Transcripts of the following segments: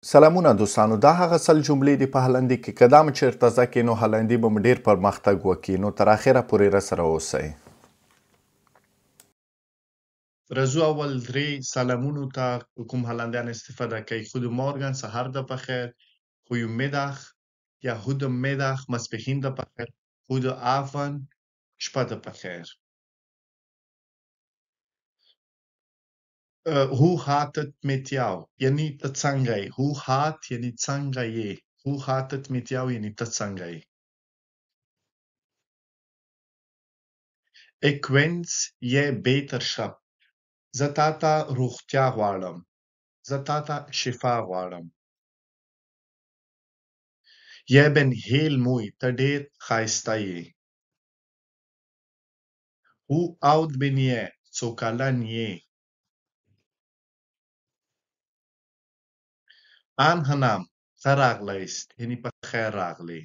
سلامونه دوستانو، دا هغه سل جملې دي په هالندي کې که دا مو چیرته زده کړئ نو هالندي به مو ډېر پرمختګ وکړي، نو تر اخره پورې راسره اوسئ. راځو اول درې سلامونو ته کوم هالندیان استفاده کوي. Goedemorgen, سهار د بخیر. Goedemiddag, یا goedemiddag, ماسپښین د بخیر. Goedenavond, شپه د بخیر. Hoe gaat het met jou? یعنی ته څنګه یې. Hoe gaat یعنی څنګه یې. Hoe gaat het met jou یعنی ته څنګه یې. Ik wens je beterschap. زه تا ته روغتیا غواړم. زه تا ته شفا غواړم. Jij bent heel mooi. ته ډېر ښایسته یې. Hoe oud ben je? څو کلن یې. Aangenaam. ښه راغلاست. یعنی په خیر راغلی.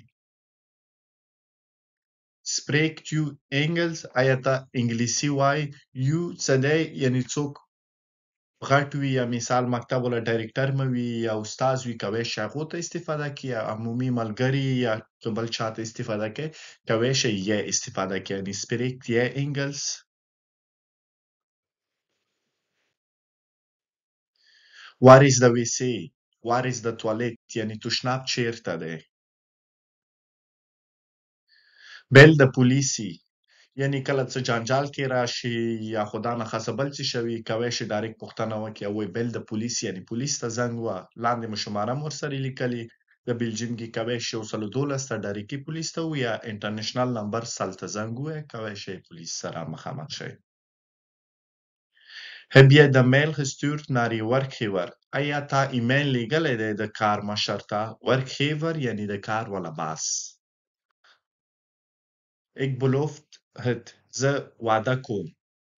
Spreekt u Engels? آیا ته انګلیسي وایي؟ یو څه دی یعنی څوک غټ وي یا مثال مکتب والا ډایرکټر مو وي یا استاد وي کولی شي هغو ته استفاده کړي یا عمومي ملګري یا که بل چا ته استفاده کوي کولی شي یې استفاده کړي. یعنی spreekt je Engels? Waar is de wc? Waar is de toilet? یعنی تشناب چیرته دی. Bel de politie. یعنی کله څه جنجال کې راشي یا خدا نخواسته بل څه شوي کولی شي ډایرکټ پوښتنه وکړي او وایي bel de politie یعنی پولیس ته زنګ ووهه. لاندې مو شماره هم ورسره لیکلي. د بلجیم کې کولی شي 112 ته ډایرکټي پولیس ته ووایي یا انټرنیشنل نمبر 100 ته زنګ ووهئ کولی شئ پولیس سره مخامخ شئ. Heb je de mail gestuurd naar je werkgever? آیا تا ایمیل لیږلی دی د کار مشر ته. Werkgever یعنی د کار والا باس. Ik beloof het. زه وعده کوم.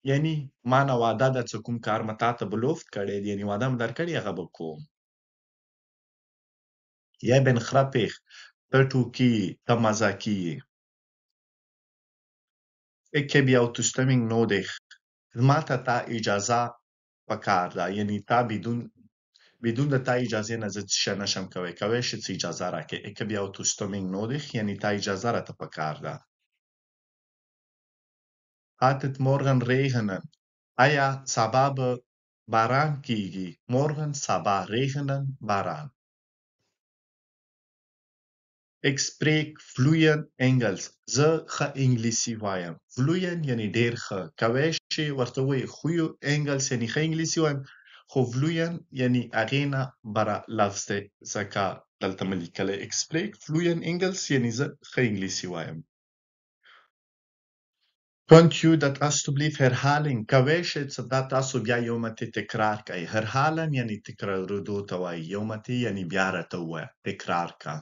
یعنی ما نه وعده ده څه کوم کار مې تا ته بلوفت کړی دی یعنی وعده مې درکړې هغه به کوم. Jij bent grappig. ته ټوکي یې. ته مزاحکي یې. Ik heb jouw toestemming nodig. ما ته تا اجازه پکار ده. یعنی تا بدون د تا اجازې نه زه څه شی نشم کولی. کولی شې څه اجازه راکړې. Ik heb jouw toestemming nodig یعنی تا اجازه راته پکار ده. Gaat het morgen regenen? آیا سبا به باران کیږي. Morgen سبا. regenen باران. Ik spreek vloeiend Engels. زه ښه انګلیسي وایم. Vloeiend یعنی ډېر ښه. کولی شي ورته ووایي ښویو Engels یعنی ښه انګلیسي وایم خو vloeiend یعنی هغې نه بره لفظ دی ځکه دلته مې لیکلی. Ik spreek vloeiend Engels یعنی زه ښه انګلیسي وایم. Kunt u dat alstublieft herhalen? کولی شئ څه دا تاسو بیا یو مرتې تکرار کړئ. herhalen یعنی تکرارېدو ته وایي. یو مرتې یعنی بیا راته ووایه. تکرار کړه.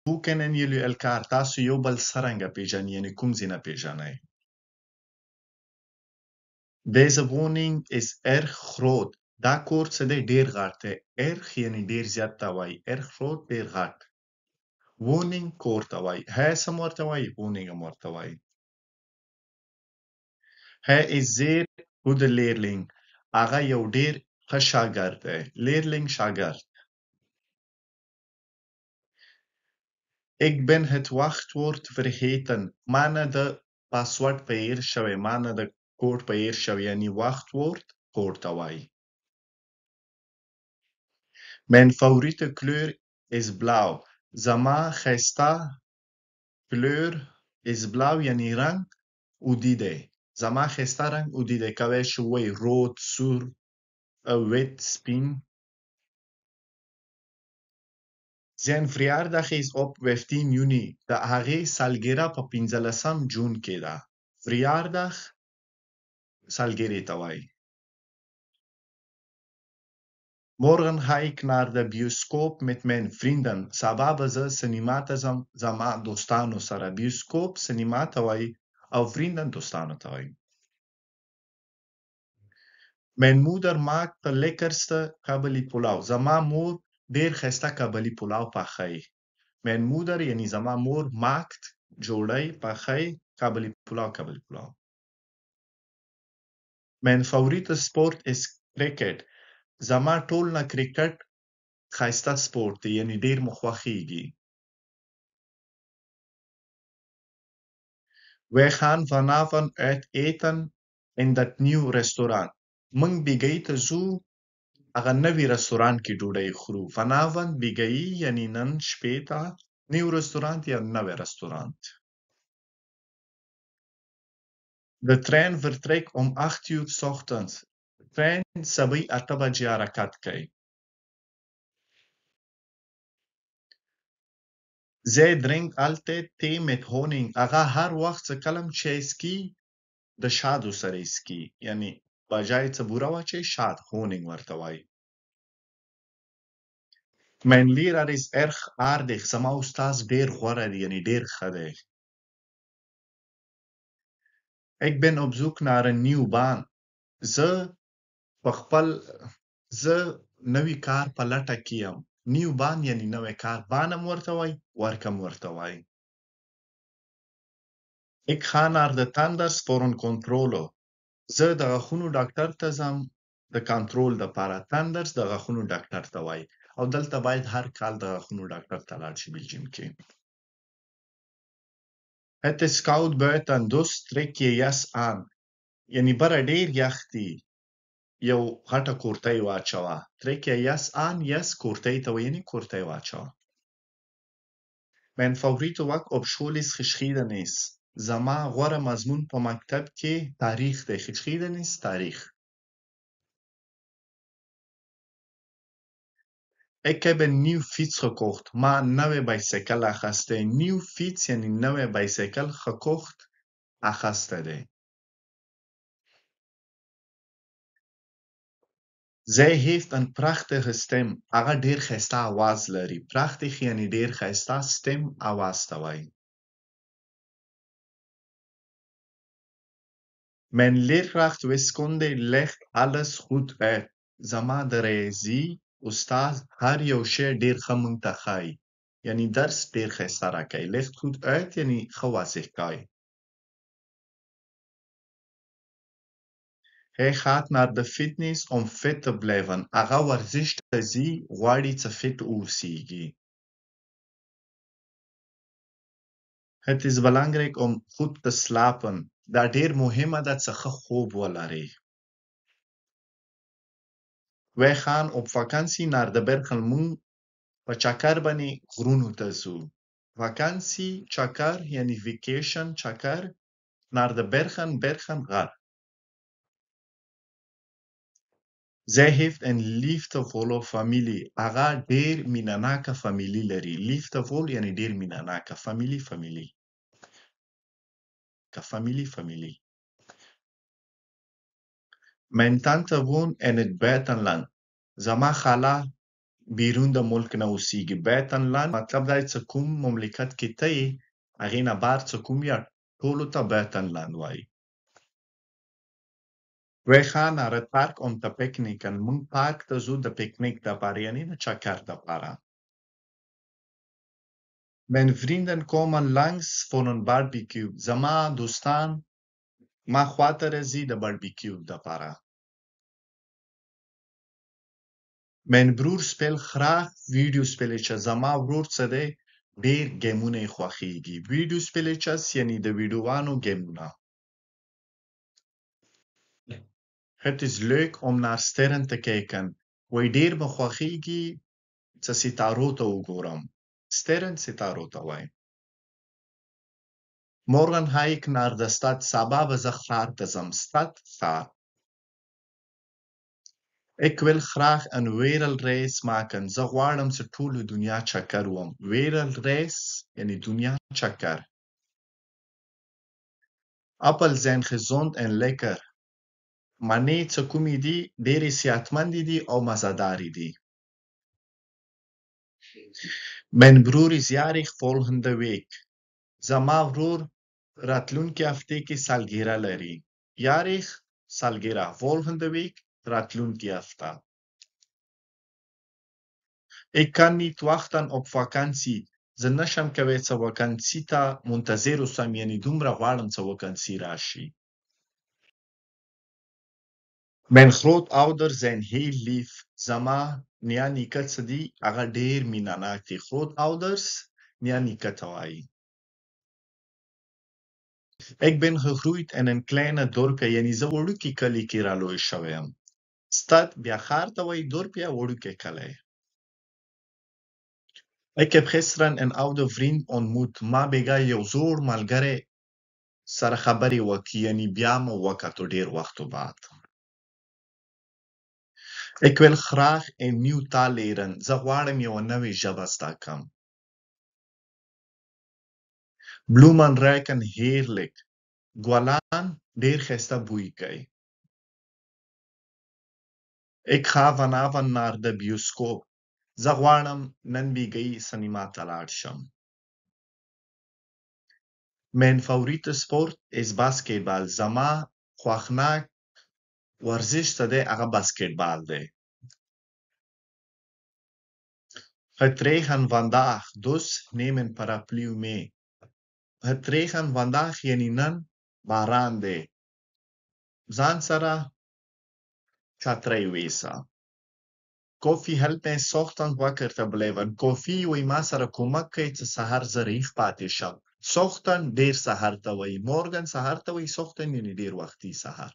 Hoe kennen jullie elkaar? تاسو یو بل څرنګه پیژنئ یعنی کوم ځینه پیژنئ. Deze woning is erg groot. دا کور څه دی ډېر غټ دی. erg یعنی ډېر زیات ته وایي. erg groot ډېر غټ. woning کور ته وایي. huis هم ورته وایي. woning هم ورته وایي. Hij is zeer goede leerling. هغه یو ډېر ښه شاګرد دی. leerling شاګرد. Ik ben het wachtwoord vergeten. ما نه د پاسورډ په هیر شوی. ما نه د کوډ په هیر شوی. یعنی wachtwoord کوډ ته وایي. Mijn favoriete kleur is blauw. زما ښایسته kleur is blauw یعنی رنګ اودي دی. زما ښایسته رنګ اودي دی. کولی شو ووایي rood, سور, wit, سپین. Zijn verjaardag is op 15 juni. د هغې سالګرده په 15 جون کې ده. verjaardag سالګرې ته وایي. Morgen ga ik naar de bioscoop met mijn vrienden. سبا به زه سینما ته ځم زما دوستانو سره. bioscoop سینما ته وایي او vrienden دوستانو ته وایي. Mijn moeder maakt de lekkerste kabelie pulao. زما مور ډېر ښایسته کابلي پلاو پخوي. Mijn moeder یعنی زما مور maakt جوړی پخوي کابلي پلاو. Mijn favoriete sport is cricket. زما ټول نه کرکټ ښایسته سپورت دی، یعنی ډېر مو خوښیږي. Wir gaan vanavond uit eten in dat nieuw restaurant. موږ بیګی ته ځو هغه نوي رستورانت کې ډوډۍ خورو. vanavond بیګی یعنی نن شپې ته، نیو رستورانت یا نوی رستورانت. De trein vertrekt om 8 uur 's ochtends. Trein سبا 8 بجې حرکت کوي. Zij drinkt altijd thee met honing. هغه هر وخت چې کلم چای څکي د شاتو سره یې څکي، یعنی بجای څه بوره واچوي شات honing ورته وایي. Mijn leraar is erg aardig. زما استاد ډېر غوره دی، یعنی ډېر ښه دی. Ik ben op zoek naar een nieuw baan. زه نوی کار په لټه کې یم. نیو بان یعنی نوی کار. بان هم ورته وایي، ورک هم ورته وایي. Ik ga naar de tandarts voor een controle. زه د غاښونو ډاکټر ته ځم د کنټرول دپاره. tandarts د غاښونو ډاکټر ته وایي، او دلته باید هر کال د غاښونو ډاکټر ته لاړ شي بلجیم کې. Het is koud buiten, dus trek je jas aan. یعنی بره ډېر یخ دی، یو غټه کورتۍ واچوه. trek je jas aan, jas کورتۍ ته وایي، یعنی کورتۍ واچوه. Mijn favoriete vak op school is geschiedenis. زما غوره مضمون په مکتب کې تاریخ دی. geschiedenis تاریخ. Ik heb een nieuw fiets gekocht. ما نوی بایسکل اخسته. nieuw fiets یعنی نوی بایسکل، gekocht اخسته دی. Zij heeft een prachtige stem. هغه ډېر ښایسته आवाज لري. prachtig یعنی ډېر ښایسته، stem आवाज ته وایي. Mijn leerkracht wiskunde legt alles goed uit. زما د ریاضي استاد هر یو شی ډېر ښه موږ ته ښایي، یعنی درس ډېر ښایسته راکوي. legt goed uit یعنی ښه واضح کوي. Hij gaat naar de fitness om fit te blijven. هغه ورزش ته ځي غواړي چې فټ واوسیږي. Het is belangrijk om goed te slapen. دا ډېر مهمه ده چې ښه خوب ولرئ. Wij gaan op vakantie naar de bergen. موږ په چکر باندې غرونو ته ځو. vakantie چکر یعنی vacation چکر، naar de bergen bergen غر. Zij heeft een liefdevolle familie. هغه ډېر مینه‌ناکه فامیلی لري. liefdevol یعنی ډېر مینه‌ناکه. familie familie. familie. Mijn tante woont in het buitenland. زما خاله بیرون د ملک نه اوسیږي. buitenland مطلب دا چې کوم مملکت کې ته یې، هغې نه بهر چې کوم یا ټولو ته buitenland وایي. Wij gaan naar het park om te picknicken. موږ پارک ته ځو د پیکنیک دپاره، یعنی د چکر دپاره. Mijn vrienden komen langs voor een barbecue. زما دوستان ما خواته راځي د باربیکیو دپاره. Mijn broer speelt graag videospelletjes. زما ورور څه دی ډېر ګیمونه یې خوښیږي. videospelletjes یعنی د ویډیوانو ګیمونه. Het is leuk om naar sterren te kijken. وایي ډېر به خوښیږي چې ستارو ته وګورم. sterren ستارو ته وایي. Morgen ga ik naar de stad. سبا به زه ښار ته ځم. stad ښار. Ik wil graag een wereldreis maken. زه غواړم چې ټوله دنیا چکر وم. wereldreis یعنی دنیا چکر. Appels zijn gezond en lekker. مڼې چې کومې دي ډېرې صحتمندې دي او مزهدارې دي. Mijn broer is jarig volgende week. زما ورور راتلونکې هفتې کې سالګیره لري. jarig سالګیره. volgende week راتلونکې هفته. Ik kan niet wachten op vakantie. زه نشم کولی چې وکانسي ته منتظر اوسم، یعنی دومره غواړم چې وکانسي راشي. Mijn grootouders zijn heel lief. Zama nea نیکه څه دي هغه ډیر مینه ناک دي. grootouders nea نیکه ته وایي. Ik ben gegroeid in een kleine dorpje, یعنی زه وړوکي کلي کې رالوی شوی یم. Stad بیا ښار ته وایي، dorp بیا وړوکی کلی. Ik heb gisteren een oude vriend ontmoet. ما بېګا یو زوړ ملګری سره خبرې وکړې، یعنی بیا مو وکتو ډېر وختو بعد. Ik wil graag een nieuw taal leren. زه غواړم یوه نوې ژبه زده کړم. Bloemen ruiken heerlijk. ګلان ډېر ښایسته بوی کوي. Ik ga vanavond naar de bioscoop. زه غواړم نن بېګۍ سینما ته لاړ شم. Mijn favoriete sport is basketbal. زما خوښناک ورزش څه دی؟ هغه باسکټبال دی. Het regent vandaag, dus neem een paraplu mee. Het regent vandaag یعنی نن باران دی. ځان سره چترۍ ویسه. Koffie helpt mij 's ochtends wakker te blijven. Koffie وایي ما سره کومک کوي چې سهار زه ریښ پاتې شم. 's ochtends ډېر سهار ته وایي. morgen سهار ته وایي. 's ochtends یعنی ډېر وختي سهار.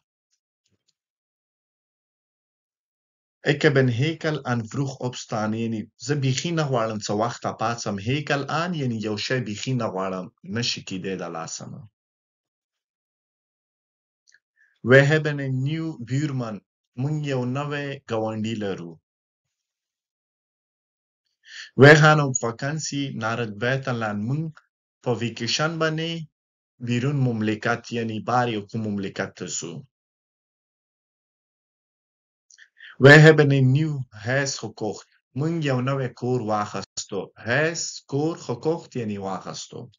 Ik heb een hekel aan vroeg opstaan. یعنی زه بیخي نه غواړم څه وخته پاڅم. hekel aan یعنی یو شی بیخي نه غواړم، نشي کېدی د لاسه نه. Wij hebben een nieuw buurman. موږ یو نوی ګاونډي لرو. Wij gaan op vakantie naar het buitenland. موږ په ویکیشن باندې بیرون مملکت یعنی بار یو کوم مملکت ته ځو. Wij hebben een nieuw huis gekocht. موږ یو نوی کور واخیستو. huis کور gekocht یعنی واخیستو.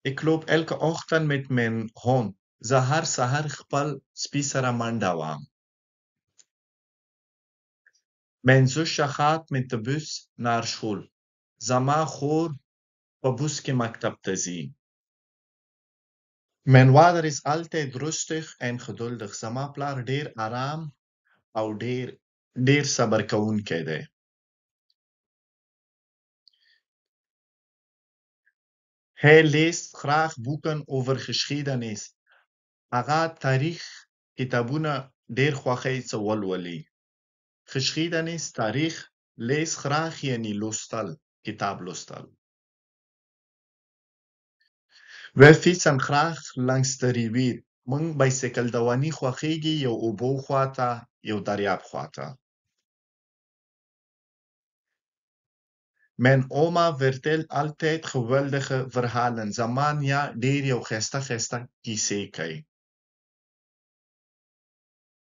Ik loop elke ochtend met mijn hond. زه هر سهار خپل سپي سره منډه وهم. Mijn zusje gaat met de bus naar school. زما خور په بوس کې مکتب ته ځي. Mijn vader is altijd rustig en geduldig. زما پلار ډېر آرام او ډېر صبر کوونکی دی. Hij leest graag boeken over geschiedenis. هغه تاریخ کتابونه ډېر خوښوي چې ولولي. geschiedenis تاریخ. lees graag یعنی لوستل، کتاب لوستل. Wij fietsen graag langs de rivier. موږ بایسکل دواني خوښیږي، یو اوبو خواته یو دریاب خواته. Mijn oma vertelt altijd geweldige verhalen. زما نیا ډېر یو ښایسته کیسې کوي.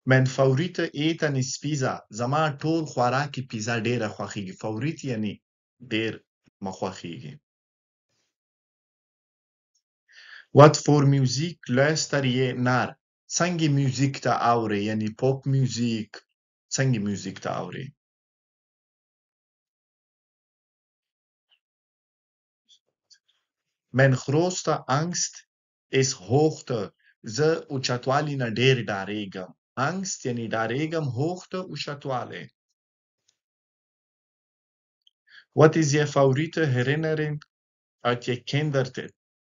Mijn favoriete eten is pizza. زما ټول خوراکي پیزا ډېره خوښیږي. فوریت یعنی ډېر ما خوښیږي. Wat voor muziek luister je naar? څنګه میوزیک ته اوري؟ یعنی پاپ میوزیک. څنګه میوزیک ته اوري؟ Mijn grootste angst is hoogte. زه اوچتوالي نه ډېر ډارېږم. angst یعنی ډارېږم، hoogte اوچتوالی. Wat is je favoriete herinnering uit je kindertijd?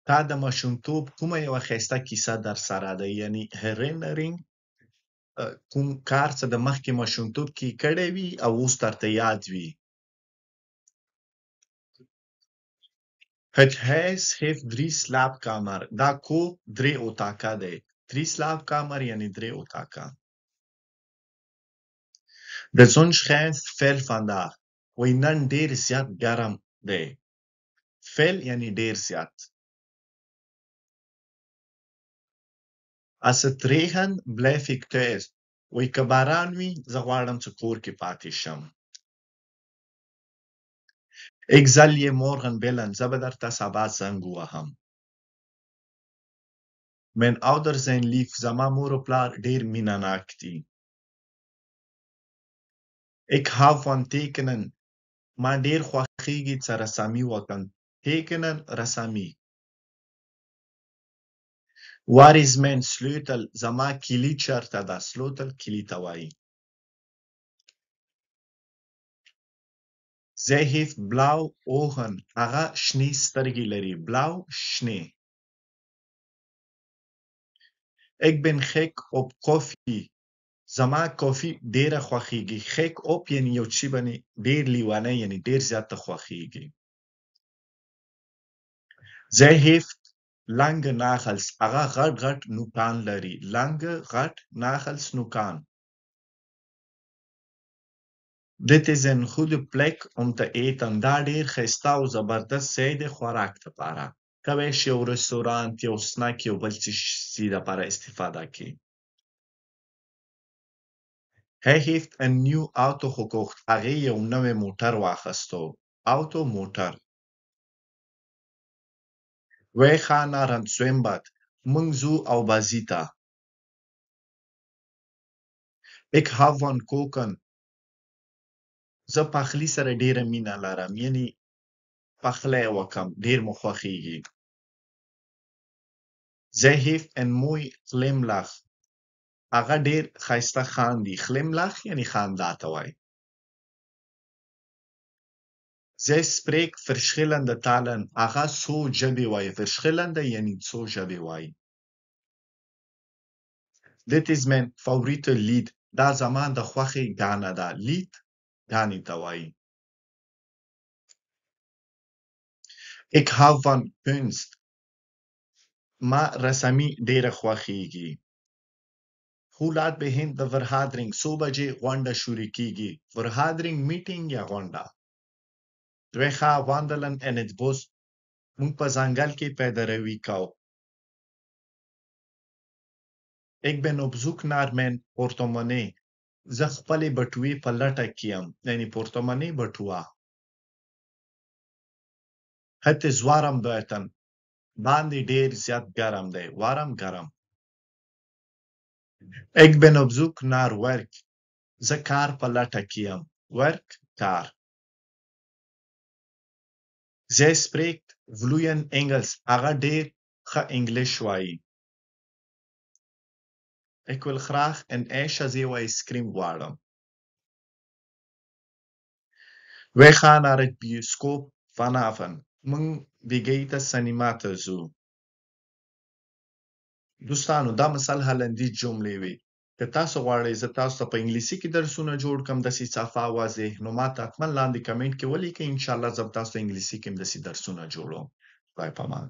تا د ماشومتوب کومه یوه ښایسته کیسه در سره ده؟ یعنی herinnering کوم کار څه د مخکې ماشومتوب کې کړی وي او اوس درته یاد وي. Het huis heeft 3 slaapkamer. دا کور 3 اتاقه دی. 3 slaapkamer یعنی 3 اتاقه. De zon schijnt fel vandaag. وایي نن ډېر زیات ګرم دی. fel یعنی ډېر زیات. Als het regent blijf ik thuis. وایي که باران وي زه غواړم چې کور کې پاتې شم. Ik zal je morgen bellen. زه به درته سبا زنګ ووهم. Mijn ouders zijn lief. زما مور او پلار ډېر مینه ناک دي. Ik hou van tekenen. ما ډېر خوښیږي چې رسامي وکړم. tekenen رسامي. Waar is mijn sleutel? زما کلي چېرته ده؟ sleutel کلي ته وایي. Sie heeft blauw ogen. هغه شنې سترګې لري. blau شنې. Ik ben gek op koffie. زما کافي ډېره خوښیږي. gek op یعنی یو شي باندې ډېر لیونی یعنی ډېر زیاته خوښیږي. Sie heeft lange nagels. هغه غټ غټ نوکان لري. lange غټ nagels نوکان. Dit is een goede plek om te eten. دا ډېر ښایسته او زبردست ځای دی خوراک دپاره. کولی شي یو رستورانت، یو سنک، یو بل څه دپاره استفاده کړي. Hij heeft een nieuw auto gekocht. هغې یو نوی موټر واخیستو. auto موټر. Wij gaan naar het zwembad. موږ ځو اوبازي ته. Ik hou van koken. زه پخلي سره ډېره مینه لرم. یعنی پخلی وکړم. ډېر مو خوښیږي. Zij heeft een mooi glimlach. هغه ډېر ښایسته خاندي. glimlach یعنی خندا ته وایي. Zij spreekt verschillende talen. هغه څو ژبې وایي. verschillende یعنی څو ژبې وایي. Dit is mijn favoriete lied. دا زما د خوښې ګانه ده. lied ګانې ته وایي. Ik hou van kunst. ما رسامي ډېره خوښیږي. Hoe laat begint de vergadering? څو بجې غونډه شروع کیږي. vergadering meeting یا غونډه. Wij gaan wandelen in het bos. موږ په ځنګل کې پیاده‌روي کوو. Ik ben op zoek naar mijn portemonnee. زه خپلې بټوې په لټه کې یم. یعنی portemonnee بټوه. Het is warm buiten. باندې ډېر زیات ګرم دی. warm ګرم. Ik ben op zoek naar werk. زه کار په لټه کې یم. werk کار. Zij spreekt vloeiend Engels. هغه ډېر ښه انګلیش وایي. Ik wil graag een ijsje of ijskriem غواړم. Wij gaan naar het bioscoop vanavond. موږ بیګۍ ته سینما ته ځو. دوستانو دا مثال هالندي جملې وي. که تاسو غواړئ زه تاسو ته په انګلیسي کې درسونه جوړ کړم داسې صافه واضح، نو ماته حتما لاندې کمنټ کې ولیکئ. انشاءالله زه به تاسو ته انګلیسي کې هم داسې درسونه جوړوم. خدای پامان.